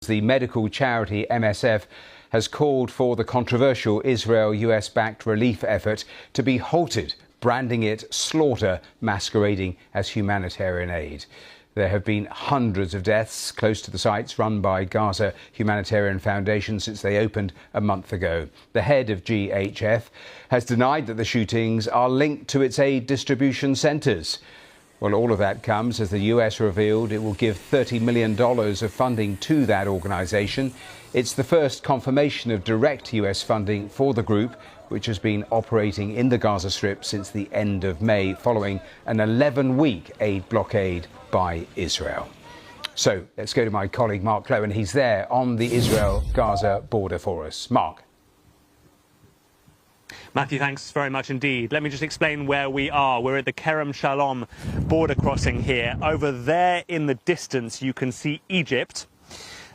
The medical charity MSF has called for the controversial Israel-US-backed relief effort to be halted, branding it slaughter masquerading as humanitarian aid. There have been hundreds of deaths close to the sites run by Gaza Humanitarian Foundation since they opened a month ago. The head of GHF has denied that the shootings are linked to its aid distribution centres. Well, all of that comes as the US revealed it will give $30 million of funding to that organisation. It's the first confirmation of direct US funding for the group, which has been operating in the Gaza Strip since the end of May, following an 11-week aid blockade by Israel. So let's go to my colleague Mark Clowen. He's there on the Israel-Gaza border for us. Mark. Matthew, thanks very much indeed. Let me just explain where we are. We're at the Kerem Shalom border crossing here. Over there in the distance, you can see Egypt.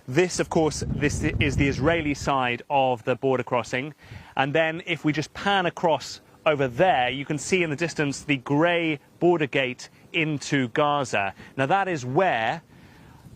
This, of course, this is the Israeli side of the border crossing. And then if we just pan across over there, you can see in the distance the grey border gate into Gaza. Now, that is where,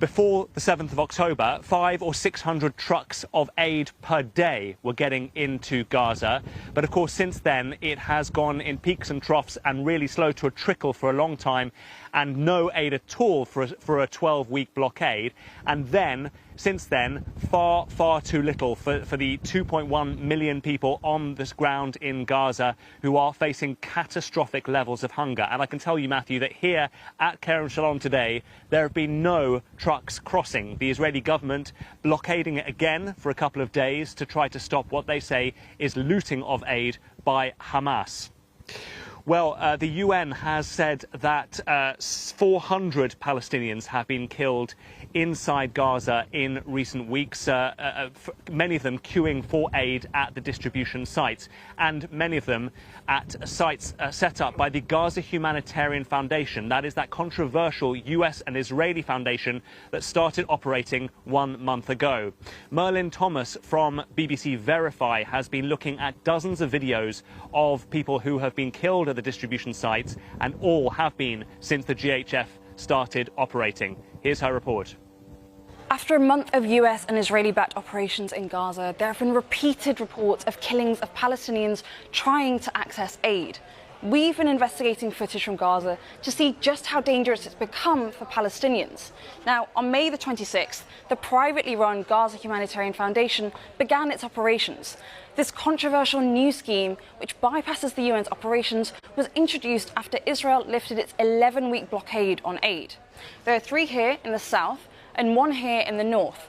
before the 7th of October, 500 or 600 trucks of aid per day were getting into Gaza. But of course, since then, it has gone in peaks and troughs and really slow to a trickle for a long time, and no aid at all for a 12-week blockade. And then, since then, far, far too little for the 2.1 million people on this ground in Gaza who are facing catastrophic levels of hunger. And I can tell you, Matthew, that here at Kerem Shalom today, there have been no trucks crossing. The Israeli government blockading it again for a couple of days to try to stop what they say is looting of aid by Hamas. Well, the UN has said that 400 Palestinians have been killed inside Gaza in recent weeks, many of them queuing for aid at the distribution sites, and many of them at sites set up by the Gaza Humanitarian Foundation. That is that controversial US and Israeli foundation that started operating 1 month ago. Merlin Thomas from BBC Verify has been looking at dozens of videos of people who have been killed at the distribution sites, and all have been since the GHF started operating. Here's her report. After a month of US and Israeli-backed operations in Gaza, there have been repeated reports of killings of Palestinians trying to access aid. We've been investigating footage from Gaza to see just how dangerous it's become for Palestinians. Now, on May the 26th, the privately run Gaza Humanitarian Foundation began its operations. This controversial new scheme, which bypasses the UN's operations, was introduced after Israel lifted its 11-week blockade on aid. There are 3 here in the south and 1 here in the north.